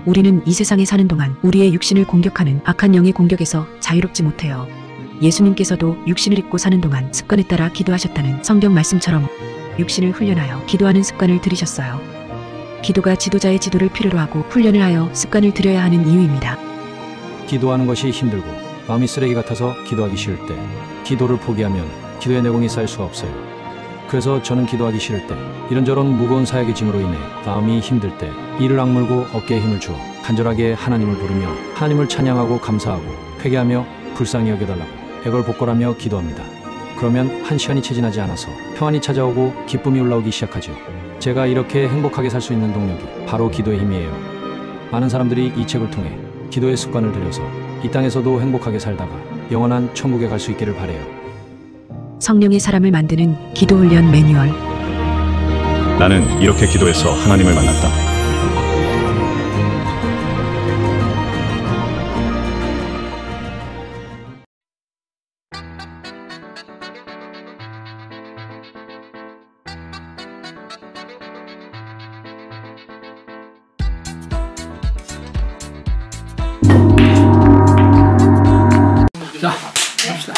우리는 이 세상에 사는 동안 우리의 육신을 공격하는 악한 영의 공격에서 자유롭지 못해요. 예수님께서도 육신을 입고 사는 동안 습관에 따라 기도하셨다는 성경 말씀처럼 육신을 훈련하여 기도하는 습관을 들이셨어요. 기도가 지도자의 지도를 필요로 하고 훈련을 하여 습관을 들여야 하는 이유입니다. 기도하는 것이 힘들고 마음이 쓰레기 같아서 기도하기 싫을 때, 기도를 포기하면 기도의 내공이 쌓일 수가 없어요. 그래서 저는 기도하기 싫을 때, 이런저런 무거운 사역의 짐으로 인해 마음이 힘들 때 이를 악물고 어깨에 힘을 주어 간절하게 하나님을 부르며 하나님을 찬양하고 감사하고 회개하며 불쌍히 여겨달라고 애걸복걸하며 기도합니다. 그러면 한 시간이 채 지나지 않아서 평안이 찾아오고 기쁨이 올라오기 시작하죠. 제가 이렇게 행복하게 살 수 있는 동력이 바로 기도의 힘이에요. 많은 사람들이 이 책을 통해 기도의 습관을 들여서 이 땅에서도 행복하게 살다가 영원한 천국에 갈 수 있기를 바라요. 성령의 사람을 만드는 기도훈련 매뉴얼. 나는 이렇게 기도해서 하나님을 만났다. 자, 갑시다.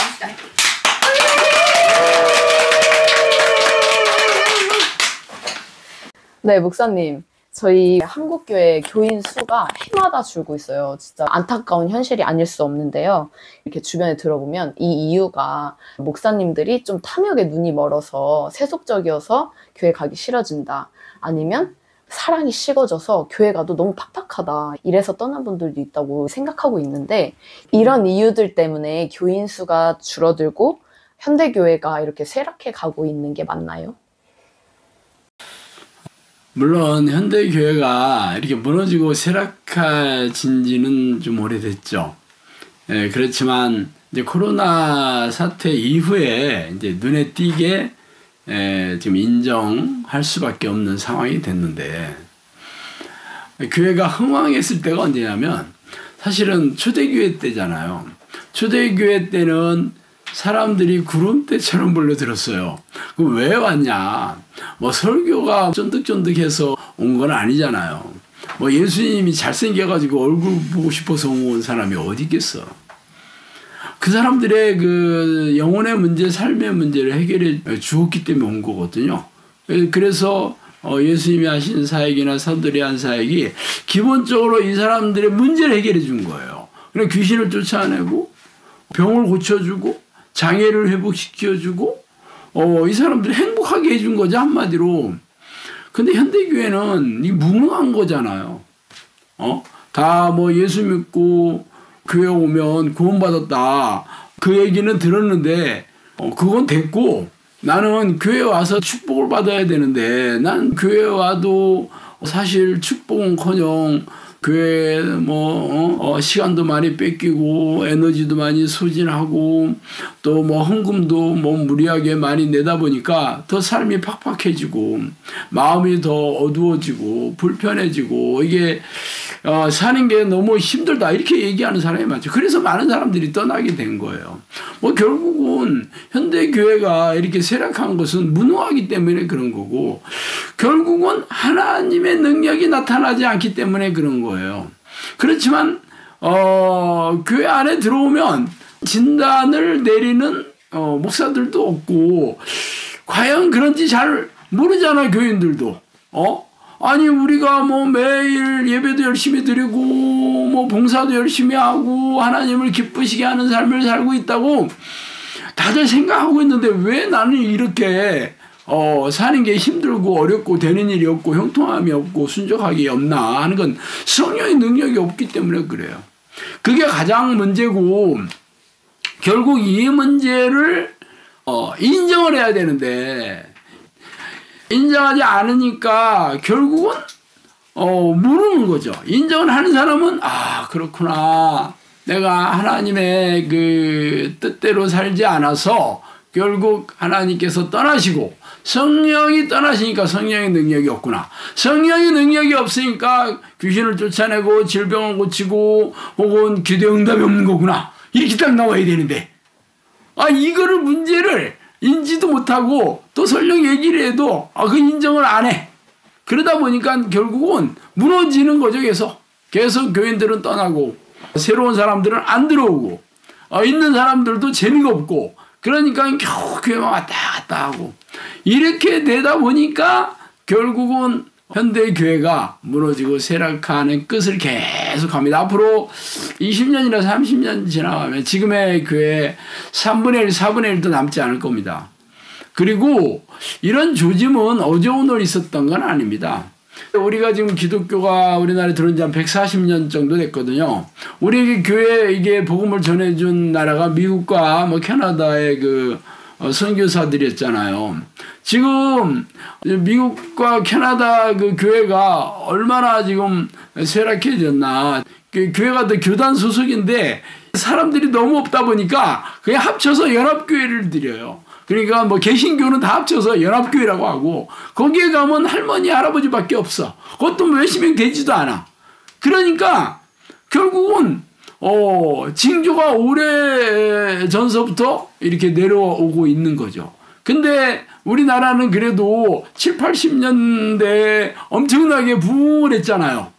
네, 목사님. 저희 한국교회 교인 수가 해마다 줄고 있어요. 진짜 안타까운 현실이 아닐 수 없는데요. 이렇게 주변에 들어보면 이 이유가 목사님들이 좀 탐욕에 눈이 멀어서 세속적이어서 교회 가기 싫어진다. 아니면 사랑이 식어져서 교회 가도 너무 팍팍하다. 이래서 떠난 분들도 있다고 생각하고 있는데, 이런 이유들 때문에 교인 수가 줄어들고 현대교회가 이렇게 쇠락해 가고 있는 게 맞나요? 물론 현대교회가 이렇게 무너지고 쇠락해진 지는 좀 오래됐죠. 예, 그렇지만 이제 코로나 사태 이후에 이제 눈에 띄게 지금 인정할 수밖에 없는 상황이 됐는데, 교회가 흥왕했을 때가 언제냐면 사실은 초대교회 때잖아요. 초대교회 때는 사람들이 구름대처럼 몰려들었어요. 그럼 왜 왔냐? 뭐 설교가 쫀득쫀득해서 온 건 아니잖아요. 뭐 예수님이 잘생겨가지고 얼굴 보고 싶어서 온 사람이 어디 있겠어? 그 사람들의 그 영혼의 문제, 삶의 문제를 해결해 주었기 때문에 온 거거든요. 그래서 예수님이 하신 사역이나 사도들이 한 사역이 기본적으로 이 사람들의 문제를 해결해 준 거예요. 그래 귀신을 쫓아내고 병을 고쳐주고 장애를 회복시켜주고 이 사람들을 행복하게 해준 거죠, 한마디로. 근데 현대교회는 이 무능한 거잖아요. 다 뭐 예수 믿고 교회 오면 구원받았다. 그 얘기는 들었는데 그건 됐고, 나는 교회 와서 축복을 받아야 되는데 난 교회 와도 사실 축복은커녕 교회 시간도 많이 뺏기고 에너지도 많이 소진하고 또 뭐 헌금도 뭐 무리하게 많이 내다 보니까 더 삶이 팍팍해지고 마음이 더 어두워지고 불편해지고 이게 사는 게 너무 힘들다 이렇게 얘기하는 사람이 많죠. 그래서 많은 사람들이 떠나게 된 거예요. 뭐 결국은 현대교회가 이렇게 쇠락한 것은 무능하기 때문에 그런 거고, 결국은 하나님의 능력이 나타나지 않기 때문에 그런 거예요. 그렇지만 교회 안에 들어오면 진단을 내리는 목사들도 없고, 과연 그런지 잘 모르잖아요, 교인들도. 아니 우리가 뭐 매일 예배도 열심히 드리고 뭐 봉사도 열심히 하고 하나님을 기쁘시게 하는 삶을 살고 있다고 다들 생각하고 있는데 왜 나는 이렇게 사는 게 힘들고 어렵고 되는 일이 없고 형통함이 없고 순종하기 없나 하는 건 성령의 능력이 없기 때문에 그래요. 그게 가장 문제고, 결국 이 문제를 인정을 해야 되는데 인정하지 않으니까 결국은 모르는 거죠. 인정을 하는 사람은 그렇구나, 내가 하나님의 그 뜻대로 살지 않아서 결국 하나님께서 떠나시고 성령이 떠나시니까 성령의 능력이 없구나, 성령의 능력이 없으니까 귀신을 쫓아내고 질병을 고치고 혹은 기도 응답이 없는 거구나, 이렇게 딱 나와야 되는데 이거를 문제를 인지도 못하고 또 설령 얘기를 해도 그 인정을 안 해. 그러다 보니까 결국은 무너지는 거죠. 그래서 계속 교인들은 떠나고 새로운 사람들은 안 들어오고 있는 사람들도 재미가 없고 그러니까 겨우 교회만 왔다 갔다 하고 이렇게 되다 보니까 결국은 현대 교회가 무너지고 쇠락하는 끝을 계속합니다. 앞으로 20년이나 30년 지나가면 지금의 교회 3분의 1, 4분의 1도 남지 않을 겁니다. 그리고 이런 조짐은 어제 오늘 있었던 건 아닙니다. 우리가 지금 기독교가 우리나라에 들어온 지 한 140년 정도 됐거든요. 우리 교회 이게 복음을 전해준 나라가 미국과 캐나다의 선교사들이었잖아요. 지금 미국과 캐나다 그 교회가 얼마나 지금 쇠락해졌나. 교회가 더 교단 소속인데 사람들이 너무 없다 보니까 그냥 합쳐서 연합교회를 드려요. 그러니까 개신교는 다 합쳐서 연합교회라고 하고 거기에 가면 할머니 할아버지밖에 없어. 그것도 몇십 명 되지도 않아. 그러니까 결국은 징조가 오래 전서부터 이렇게 내려오고 있는 거죠. 근데 우리나라는 그래도 7, 80년대에 엄청나게 부흥을 했잖아요.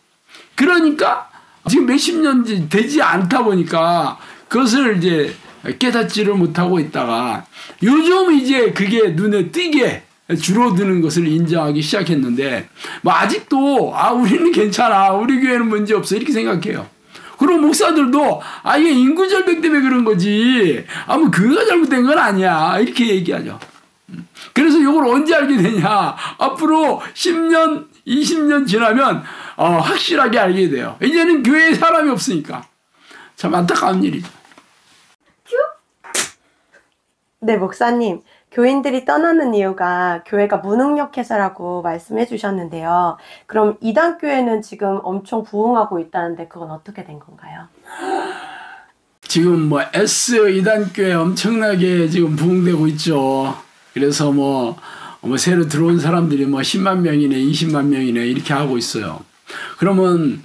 그러니까 지금 몇십 년 되지 않다 보니까 그것을 이제 깨닫지를 못하고 있다가 요즘 이제 그게 눈에 띄게 줄어드는 것을 인정하기 시작했는데 아직도 우리는 괜찮아. 우리 교회는 문제 없어. 이렇게 생각해요. 그리고 목사들도 이게 인구 절벽 때문에 그런 거지. 교회가 잘못된 건 아니야. 이렇게 얘기하죠. 그래서 이걸 언제 알게 되냐. 앞으로 10년, 20년 지나면 확실하게 알게 돼요. 이제는 교회에 사람이 없으니까. 참 안타까운 일이죠. 네, 목사님. 교인들이 떠나는 이유가 교회가 무능력해서라고 말씀해 주셨는데요. 그럼 이단교회는 지금 엄청 부흥하고 있다는데 그건 어떻게 된 건가요? 지금 S 이단교회 엄청나게 지금 부흥되고 있죠. 그래서 새로 들어온 사람들이 10만 명이네, 20만 명이네 이렇게 하고 있어요. 그러면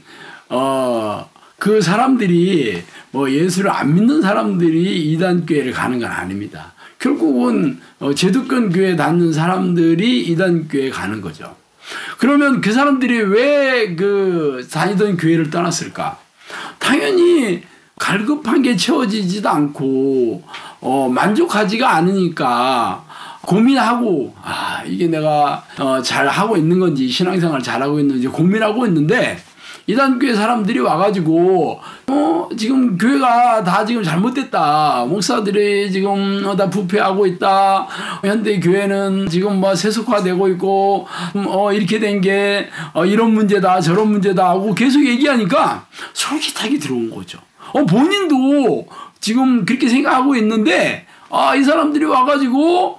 그 사람들이 예수를 안 믿는 사람들이 이단교회를 가는 건 아닙니다. 결국은 제도권 교회 다니는 사람들이 이단교회에 가는 거죠. 그러면 그 사람들이 왜 다니던 교회를 떠났을까? 당연히 갈급한 게 채워지지도 않고 만족하지가 않으니까 고민하고 이게 내가 잘하고 있는 건지 신앙생활 잘하고 있는지 고민하고 있는데 이단교회 사람들이 와가지고 지금 교회가 다 지금 잘못됐다. 목사들이 지금 다 부패하고 있다. 현대 교회는 지금 세속화되고 있고 이렇게 된 게 이런 문제다 저런 문제다 하고 계속 얘기하니까 솔깃하게 들어온 거죠. 본인도 지금 그렇게 생각하고 있는데 이 사람들이 와가지고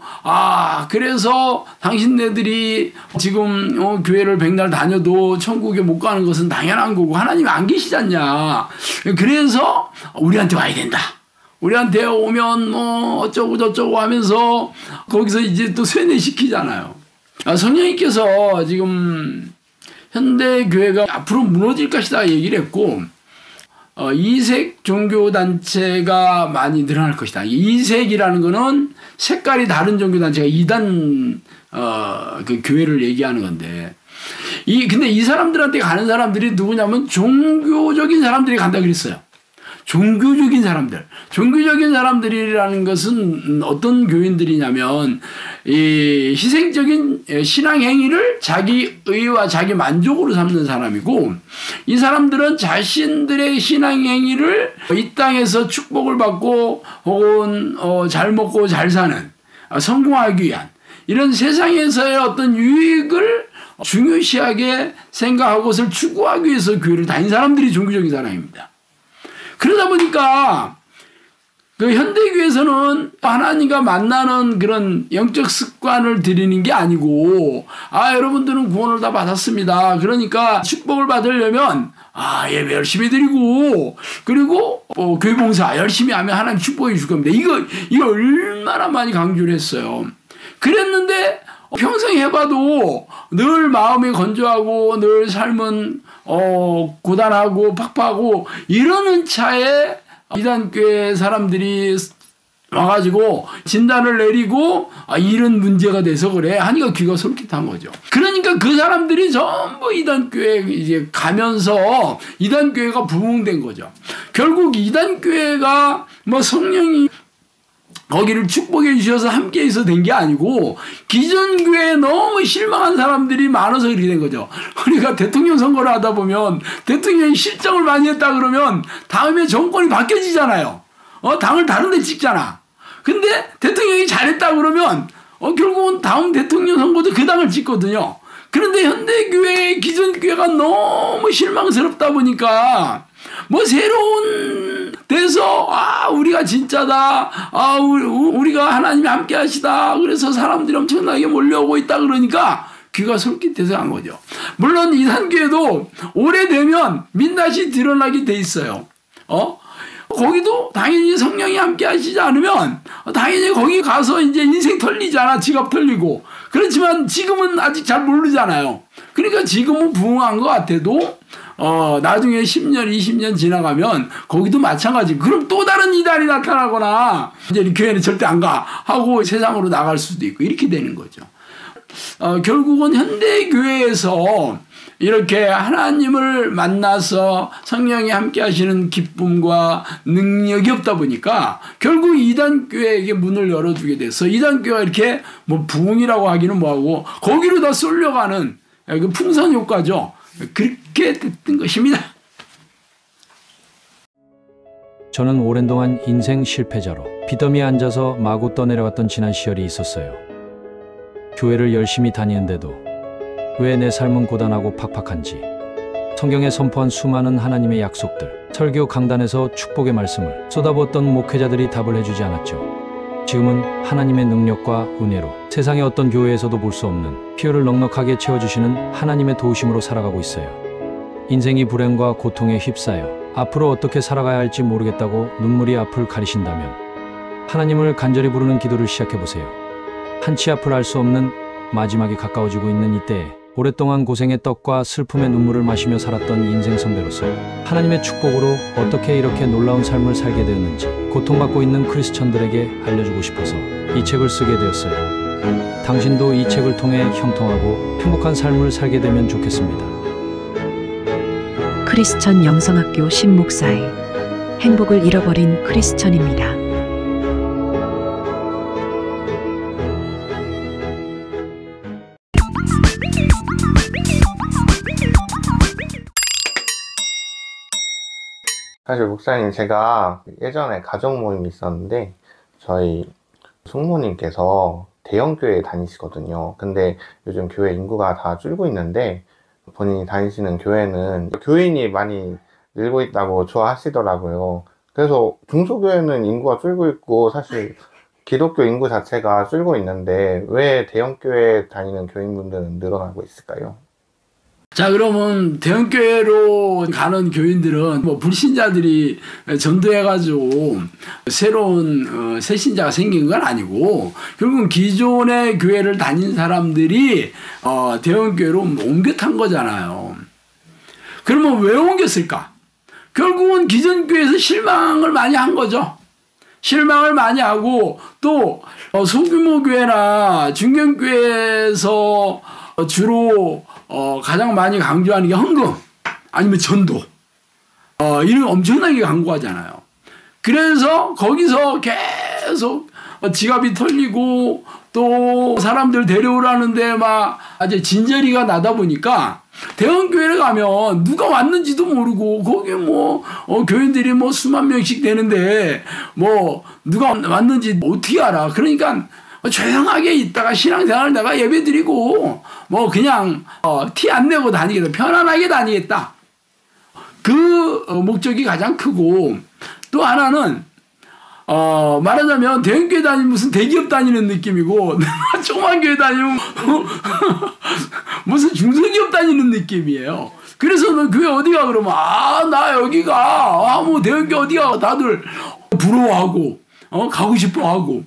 그래서 당신네들이 지금 교회를 백날 다녀도 천국에 못 가는 것은 당연한 거고 하나님이 안 계시지 않냐. 그래서 우리한테 와야 된다. 우리한테 오면 어쩌고 저쩌고 하면서 거기서 이제 또 세뇌시키잖아요. 성령님께서 지금 현대 교회가 앞으로 무너질 것이다 얘기를 했고 이색 종교단체가 많이 늘어날 것이다. 이색이라는 거는 색깔이 다른 종교단체가 이단, 그 교회를 얘기하는 건데. 근데 이 사람들한테 가는 사람들이 누구냐면 종교적인 사람들이 간다 그랬어요. 종교적인 사람들. 종교적인 사람들이라는 것은 어떤 교인들이냐면, 이 희생적인 신앙 행위를 자기 의와 자기 만족으로 삼는 사람이고, 이 사람들은 자신들의 신앙 행위를 이 땅에서 축복을 받고, 혹은 잘 먹고 잘 사는, 성공하기 위한, 이런 세상에서의 어떤 유익을 중요시하게 생각하고 그것을 추구하기 위해서 교회를 다닌 사람들이 종교적인 사람입니다. 그러다 보니까 그 현대교회에서는 하나님과 만나는 그런 영적 습관을 들이는 게 아니고 여러분들은 구원을 다 받았습니다. 그러니까 축복을 받으려면 예배 열심히 드리고 그리고 교회 봉사 열심히 하면 하나님 축복해 줄 겁니다. 이거 얼마나 많이 강조를 했어요. 그랬는데 평생 해봐도 늘 마음이 건조하고 늘 삶은 고단하고 팍팍하고 이러는 차에 이단교회 사람들이 와가지고 진단을 내리고 이런 문제가 돼서 그래 하니까 귀가 솔깃한 거죠. 그러니까 그 사람들이 전부 이단교회 이제 가면서 이단교회가 부흥된 거죠. 결국 이단교회가 뭐 성령이 거기를 축복해 주셔서 함께 있어 된 게 아니고 기존 교회에 너무 실망한 사람들이 많아서 그렇게 된 거죠. 그러니까 대통령 선거를 하다 보면 대통령이 실정을 많이 했다 그러면 다음에 정권이 바뀌어지잖아요. 당을 다른 데 찍잖아. 근데 대통령이 잘했다 그러면 결국은 다음 대통령 선거도 그 당을 찍거든요. 그런데 현대교회 기존 교회가 너무 실망스럽다 보니까 뭐 새로운 데서 우리가 진짜다, 우리가 하나님이 함께 하시다, 그래서 사람들이 엄청나게 몰려오고 있다 그러니까 귀가 솔깃해서 한 거죠. 물론 이단교회도 오래되면 민낯이 드러나게 돼 있어요. 거기도 당연히 성령이 함께 하시지 않으면 당연히 거기 가서 이제 인생 털리잖아. 지갑 털리고. 그렇지만 지금은 아직 잘 모르잖아요. 그러니까 지금은 부흥한 것 같아도 나중에 10년, 20년 지나가면 거기도 마찬가지. 그럼 또 다른 이단이 나타나거나 이제 교회는 절대 안 가 하고 세상으로 나갈 수도 있고 이렇게 되는 거죠. 결국은 현대교회에서 이렇게 하나님을 만나서 성령이 함께 하시는 기쁨과 능력이 없다 보니까 결국 이단교회에게 문을 열어주게 돼서 이단교회가 이렇게 뭐 부흥이라고 하기는 뭐하고 거기로 다 쏠려가는 그 풍선 효과죠. 그렇게 됐던 것입니다. 저는 오랜 동안 인생 실패자로 빚더미에 앉아서 마구 떠내려갔던 지난 시절이 있었어요. 교회를 열심히 다니는데도 왜 내 삶은 고단하고 팍팍한지, 성경에 선포한 수많은 하나님의 약속들, 설교 강단에서 축복의 말씀을 쏟아부었던 목회자들이 답을 해주지 않았죠. 지금은 하나님의 능력과 은혜로 세상의 어떤 교회에서도 볼 수 없는 필요를 넉넉하게 채워주시는 하나님의 도우심으로 살아가고 있어요. 인생이 불행과 고통에 휩싸여 앞으로 어떻게 살아가야 할지 모르겠다고 눈물이 앞을 가리신다면 하나님을 간절히 부르는 기도를 시작해보세요. 한치 앞을 알 수 없는 마지막이 가까워지고 있는 이때에 오랫동안 고생의 떡과 슬픔의 눈물을 마시며 살았던 인생 선배로서 하나님의 축복으로 어떻게 이렇게 놀라운 삶을 살게 되었는지 고통받고 있는 크리스천들에게 알려주고 싶어서 이 책을 쓰게 되었어요. 당신도 이 책을 통해 형통하고 행복한 삶을 살게 되면 좋겠습니다. 크리스천 영성학교 신목사의 행복을 잃어버린 크리스천입니다. 사실 목사님, 제가 예전에 가족 모임이 있었는데 저희 숙모님께서 대형교회에 다니시거든요. 근데 요즘 교회 인구가 다 줄고 있는데 본인이 다니시는 교회는 교인이 많이 늘고 있다고 좋아하시더라고요. 그래서 중소교회는 인구가 줄고 있고 사실 기독교 인구 자체가 줄고 있는데 왜 대형교회에 다니는 교인분들은 늘어나고 있을까요? 자, 그러면 대형교회로 가는 교인들은 뭐 불신자들이 전도해가지고 새로운 새신자가 생긴 건 아니고 결국은 기존의 교회를 다닌 사람들이 대형교회로 옮겨 탄 거잖아요. 그러면 왜 옮겼을까? 결국은 기존 교회에서 실망을 많이 한 거죠. 실망을 많이 하고 또 소규모 교회나 중견교회에서 주로 가장 많이 강조하는 게 헌금 아니면 전도 이런 엄청나게 강조하잖아요. 그래서 거기서 계속 지갑이 털리고 또 사람들 데려오라는데 막 아주 진저리가 나다 보니까 대형교회를 가면 누가 왔는지도 모르고 거기 뭐 교인들이 뭐 수만 명씩 되는데 뭐 누가 왔는지 어떻게 알아. 그러니까 조용하게 있다가 신앙생활을 내가 예배드리고 뭐 그냥 티 안 내고 다니겠다, 편안하게 다니겠다, 그 목적이 가장 크고, 또 하나는 말하자면 대형교회 다니면 무슨 대기업 다니는 느낌이고 조그만 교회 다니면 무슨 중소기업 다니는 느낌이에요. 그래서 너 교회 어디가 그러면 나 여기가 뭐 대형교회 어디가 다들 부러워하고 가고 싶어하고.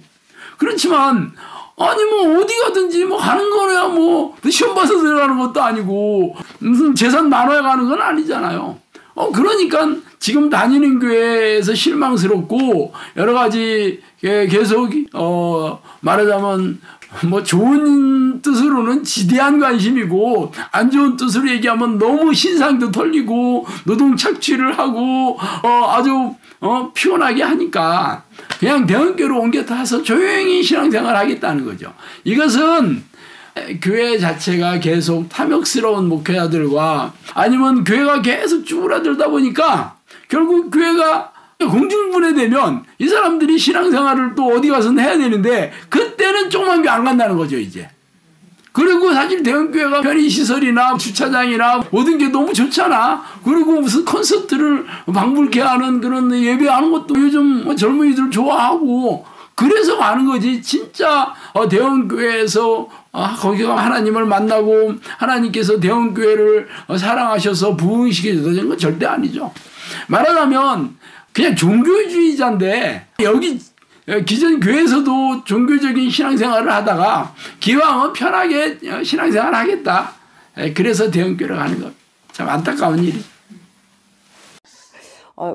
그렇지만 아니 뭐 어디 가든지 뭐 가는 거야 뭐 시험 봐서 들어가는 것도 아니고 무슨 재산 만화에 가는 건 아니잖아요. 그러니까 지금 다니는 교회에서 실망스럽고 여러 가지 계속 말하자면 뭐 좋은 뜻으로는 지대한 관심이고 안 좋은 뜻으로 얘기하면 너무 신상도 털리고 노동 착취를 하고 아주 피곤하게 하니까 그냥 대형교회로 옮겨 타서 조용히 신앙생활을 하겠다는 거죠. 이것은 교회 자체가 계속 탐욕스러운 목회자들과 아니면 교회가 계속 쭈그라들다 보니까 결국 교회가 공중분해되면 이 사람들이 신앙생활을 또 어디 가서는 해야 되는데 그때는 조그만 교회 안 간다는 거죠 이제. 그리고 사실 대형교회가 편의시설이나 주차장이나 모든 게 너무 좋잖아. 그리고 무슨 콘서트를 방불케 하는 그런 예배하는 것도 요즘 젊은이들 좋아하고 그래서 가는 거지. 진짜 대형교회에서 거기가 하나님을 만나고 하나님께서 대형교회를 사랑하셔서 부흥시켜주는 건 절대 아니죠. 말하자면 그냥 종교주의자인데 여기 기존 교회에서도 종교적인 신앙생활을 하다가 기왕은 편하게 신앙생활을 하겠다. 그래서 대형교회를 가는 것. 참 안타까운 일이.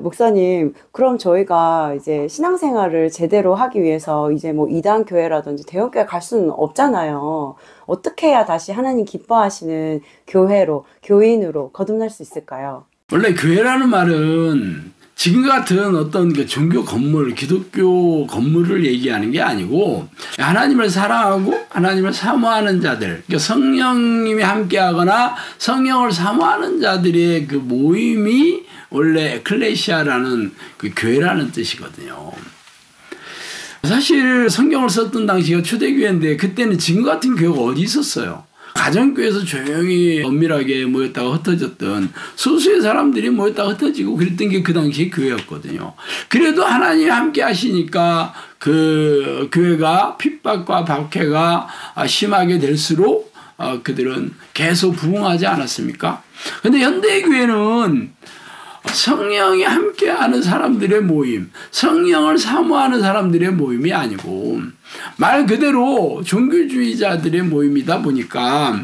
목사님, 그럼 저희가 이제 신앙생활을 제대로 하기 위해서 이제 뭐 이단 교회라든지 대형 교회 갈 수는 없잖아요. 어떻게 해야 다시 하나님 기뻐하시는 교회로, 교인으로 거듭날 수 있을까요? 원래 교회라는 말은 지금 같은 어떤 그 종교 건물, 기독교 건물을 얘기하는 게 아니고 하나님을 사랑하고 하나님을 사모하는 자들, 그러니까 성령님이 함께하거나 성령을 사모하는 자들의 그 모임이 원래 에클레시아라는 그 교회라는 뜻이거든요. 사실 성경을 썼던 당시가 초대교회인데 그때는 지금 같은 교회가 어디 있었어요. 가정교회에서 조용히 엄밀하게 모였다가 흩어졌던 소수의 사람들이 모였다가 흩어지고 그랬던 게 그 당시의 교회였거든요. 그래도 하나님이 함께 하시니까 그 교회가 핍박과 박해가 심하게 될수록 그들은 계속 부흥하지 않았습니까? 근데 현대교회는 성령이 함께하는 사람들의 모임, 성령을 사모하는 사람들의 모임이 아니고 말 그대로 종교주의자들의 모임이다 보니까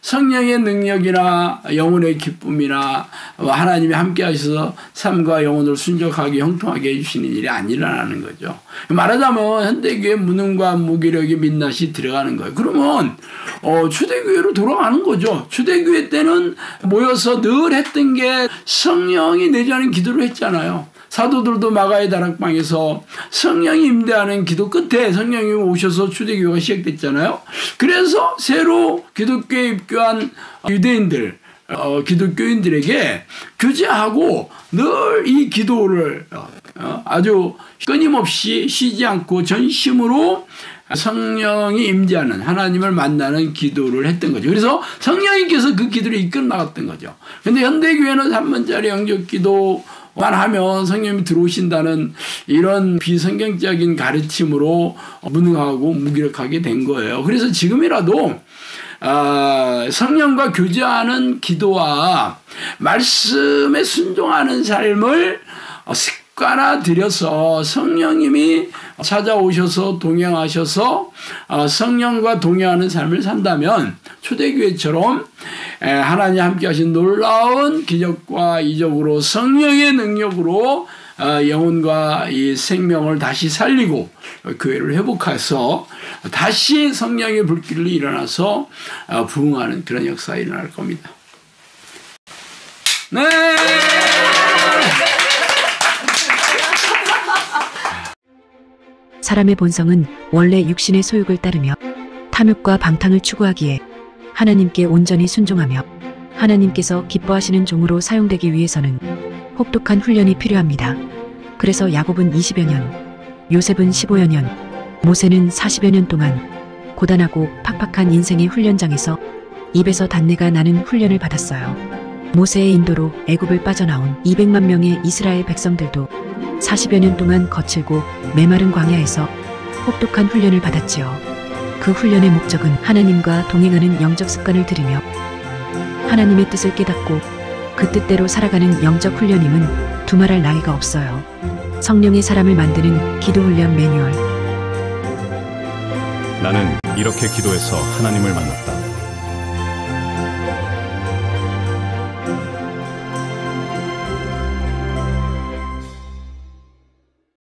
성령의 능력이나 영혼의 기쁨이나 하나님이 함께 하셔서 삶과 영혼을 순적하게 형통하게 해주시는 일이 안 일어나는 거죠. 말하자면 현대교회 무능과 무기력이 민낯이 들어가는 거예요. 그러면 초대교회로 돌아가는 거죠. 초대교회 때는 모여서 늘 했던 게 성령이 내주하는 기도를 했잖아요. 사도들도 마가의 다락방에서 성령이 임대하는 기도 끝에 성령이 오셔서 초대교회가 시작됐잖아요. 그래서 새로 기독교에 입교한 유대인들, 기독교인들에게 교제하고 늘 이 기도를 아주 끊임없이 쉬지 않고 전심으로 성령이 임재하는 하나님을 만나는 기도를 했던 거죠. 그래서 성령님께서 그 기도를 이끌어 나갔던 거죠. 그런데 현대교회는 3분짜리 영접기도 만 하면 성령님이 들어오신다는 이런 비성경적인 가르침으로 무능하고 무기력하게 된 거예요. 그래서 지금이라도 성령과 교제하는 기도와 말씀에 순종하는 삶을 습관화들여서 성령님이 찾아오셔서 동행하셔서 성령과 동행하는 삶을 산다면 초대교회처럼 하나님 함께 하신 놀라운 기적과 이적으로 성령의 능력으로 영혼과 이 생명을 다시 살리고 교회를 회복해서 다시 성령의 불길이 일어나서 부흥하는 그런 역사가 일어날 겁니다. 네. 사람의 본성은 원래 육신의 소욕을 따르며 탐욕과 방탕을 추구하기에 하나님께 온전히 순종하며 하나님께서 기뻐하시는 종으로 사용되기 위해서는 혹독한 훈련이 필요합니다. 그래서 야곱은 20여 년, 요셉은 15여 년, 모세는 40여 년 동안 고단하고 팍팍한 인생의 훈련장에서 입에서 단내가 나는 훈련을 받았어요. 모세의 인도로 애굽을 빠져나온 200만 명의 이스라엘 백성들도 40여 년 동안 거칠고 메마른 광야에서 혹독한 훈련을 받았지요. 그 훈련의 목적은 하나님과 동행하는 영적 습관을 들이며 하나님의 뜻을 깨닫고 그 뜻대로 살아가는 영적 훈련임은 두말할 나위가 없어요. 성령의 사람을 만드는 기도 훈련 매뉴얼. 나는 이렇게 기도해서 하나님을 만났다.